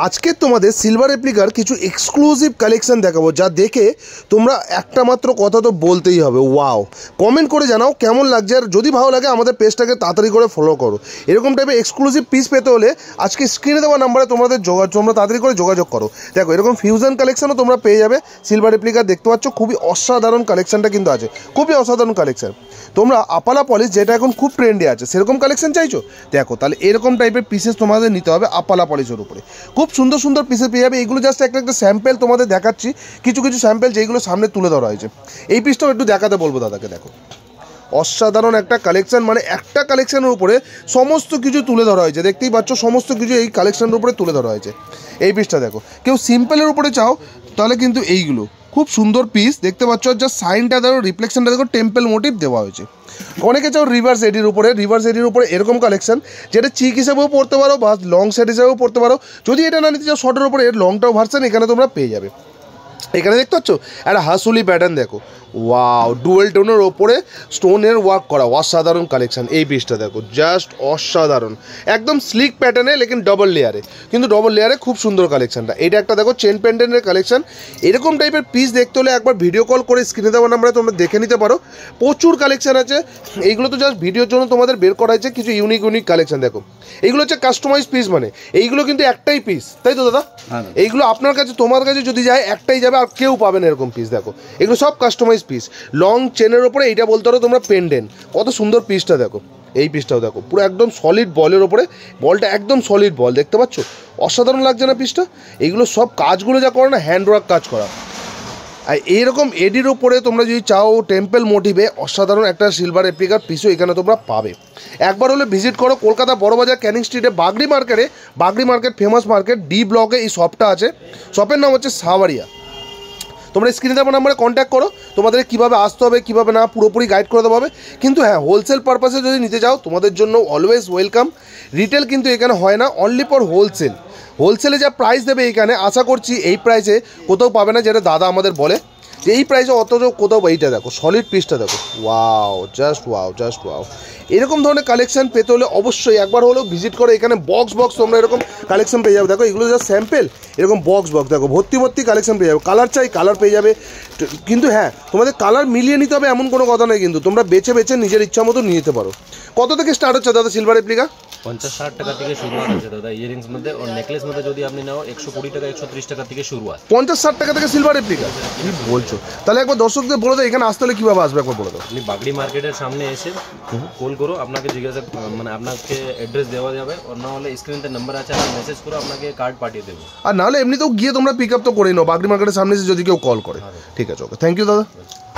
আজকে তোমাদের সিলভার রেপ্লিকার কিছু এক্সক্লুসিভ কালেকশন দেখাবো, যা দেখে তোমরা একটা মাত্র কথা তো বলতেই হবে, ওয়াও। কমেন্ট করে জানাও কেমন লাগছে, আর যদি ভালো লাগে আমাদের পেজটাকে তাড়াতাড়ি করে ফলো করো। এরকম টাইপের এক্সক্লুসিভ পিস পেতে হলে আজকে স্ক্রিনে দেওয়া নাম্বারে তোমরা তাড়াতাড়ি করে যোগাযোগ করো। দেখো এরকম ফিউশন কালেকশনও তোমরা পেয়ে যাবে। সিলভার রেপ্লিকার দেখতে পাচ্ছ, খুবই অসাধারণ কালেকশনটা কিন্তু আছে, খুবই অসাধারণ কালেকশন। তোমরা আপালা পলিশ, যেটা এখন খুব ট্রেন্ডে আছে, সেরকম কালেকশন চাইছো, দেখো তাহলে এরকম টাইপের পিসেস তোমাদের নিতে হবে আপালা পলিশের উপরে। খুব সুন্দর সুন্দর পিসে পেয়ে যাবে। এগুলো জাস্ট একটা স্যাম্পেল তোমাদের দেখাচ্ছি, কিছু স্যাম্পেল যেগুলো সামনে তুলে ধরা হয়েছে। এই পিসটাও একটু দেখাতে বলবো দাদাকে। দেখো অসাধারণ একটা কালেকশন, মানে একটা কালেকশনের উপরে সমস্ত কিছু তুলে ধরা হয়েছে, দেখতেই পাচ্ছ সমস্ত কিছু এই কালেকশনের উপরে তুলে ধরা হয়েছে। এই পিসটা দেখো, কেউ সিম্পলের উপরে চাও তাহলে কিন্তু এইগুলো খুব সুন্দর পিস দেখতে পাচ্ছ। আর জাস্ট সাইনটা দেখো, রিফ্লেকশনটা দেখো, টেম্পল মোটিভ দেওয়া হয়েছে। অনেকে চাও রিভার্স এডির উপরে এরকম কালেকশন, যেটা চিক হিসেবেও পড়তে পারো বা লং সেট হিসেবেও পড়তে পারো। যদি এটা না নিতে চাও শর্টের উপরে, এর লংটাও ভার্সন এখানে তোমরা পেয়ে যাবে। এখানে দেখতে পাচ্ছ একটা হাসুলি প্যাটার্ন, দেখো ওয়াও, ডুয়েল টোনের ওপরে স্টোনের ওয়ার্ক করা, অসাধারণ কালেকশন। এই পিসটা দেখো, জাস্ট অসাধারণ, একদম স্লিক প্যাটার্নে লেকিন ডবল লেয়ারে, কিন্তু ডবল লেয়ারে খুব সুন্দর কালেকশনটা। এটা একটা দেখো চেন প্যান্ডেন্টের কালেকশন। এরকম টাইপের পিস দেখতে হলে একবার ভিডিও কল করে স্ক্রিনে দেওয়া নাম্বারে তোমরা দেখে নিতে পারো। প্রচুর কালেকশন আছে, এইগুলো তো জাস্ট ভিডিওর জন্য তোমাদের বের করা হয়েছে কিছু ইউনিক কালেকশন। দেখো এইগুলো হচ্ছে কাস্টমাইজ পিস, মানে এইগুলো কিন্তু একটাই পিস, তাই তো দাদা? এইগুলো আপনার কাছে, তোমার কাছে যদি যায় একটাই যাবে, আর কেউ পাবে না এরকম পিস। দেখো এগুলো সব কাস্টমাইজ পিস, লং চেনের ওপরে। এইটা বলতে পারো তোমরা পেন্ডেন্ট, কত সুন্দর পিসটা দেখো। এই পিসটাও দেখো, পুরো একদম সলিড বলের ওপরে, বলটা একদম সলিড বল, দেখতে পাচ্ছ অসাধারণ লাগছে না পিসটা? এইগুলো সব কাজগুলো যা করে না, হ্যান্ডওয়ার্ক কাজ করা। আর এইরকম এডির ওপরে তোমরা যদি চাও টেম্পল মোটিভে অসাধারণ একটা সিলভার রেপ্লিকার পিসও এখানে তোমরা পাবে। একবার হলে ভিজিট করো কলকাতা বড়বাজার ক্যানিং স্ট্রিটে Bagri market famous market D ব্লকে এই শপটা আছে। শপের নাম হচ্ছে সাওয়ারিয়া। তোমরা স্ক্রিনে দেওয়া নাম্বারে কন্ট্যাক্ট করো, তোমাদের কীভাবে আসতে হবে কীভাবে না পুরোপুরি গাইড করে দেওয়া হবে। কিন্তু হ্যাঁ, হোলসেল পারপাসে যদি নিতে চাও তোমাদের জন্য অলওয়েজ ওয়েলকাম। রিটেল কিন্তু এখানে হয় না, অনলি ফর হোলসেলে যা প্রাইস দেবে এখানে, আশা করছি এই প্রাইসে কোথাও পাবে না, যেটা দাদা আমাদের বলে যে এই প্রাইসে অথচ কোথাও। এইটা দেখো সলিড পিসটা দেখো, ওয়াও, জাস্ট ওয়াও। এরকম ধরনের কালেকশন পেতে হলে অবশ্যই একবার হলেও ভিজিট করো। এখানে বক্স তোমরা এরকম কালেকশন পেয়ে যাবে। দেখো এগুলো জাস্ট স্যাম্পেল, এরকম বক্স দেখো ভর্তি কালেকশন পেয়ে যাবে। কালার চাই কালার পেয়ে যাবে, কিন্তু হ্যাঁ তোমাদের কালার মিলিয়ে নিতে হবে এমন কোনো কথা নেই, কিন্তু তোমরা বেছে নিজের ইচ্ছা মতো নিয়ে নিতে পারো। কত থেকে স্টার্ট হচ্ছে দাদা সিলভার রেপ্লিকা? 50-60 টাকা থেকে শুরু আছে দাদা ইয়ারিংস মধ্যে, আর নেকলেস মধ্যে যদি আপনি নাও 120 টাকা 130 টাকা থেকে শুরু আছে। 50-60 টাকা থেকে সিলভার রেপ্লিকা? কি বলছো? তাহলে একবার দর্শকদের বলে দাও এখানে আসতে হলে কীভাবে আসবে, একবার বলে দাও। আপনি বাগড়ি মার্কেটের সামনে এসে কল করো, আপনাকে জিজ্ঞাসা মানে আপনাকে অ্যাড্রেস দেওয়া যাবে, আর না হলে স্ক্রিনে নাম্বার আছে, আপনি মেসেজ করো, আপনাকে কার্ড পাঠিয়ে দেবো। আর নাহলে এমনিতেও গিয়ে তোমরা পিক আপ তো করে নাও বাগড়ি মার্কেটের সামনে এসে, যদি কেউ কল করে। ঠিক আছে, ওকে, থ্যাংক ইউ দাদা।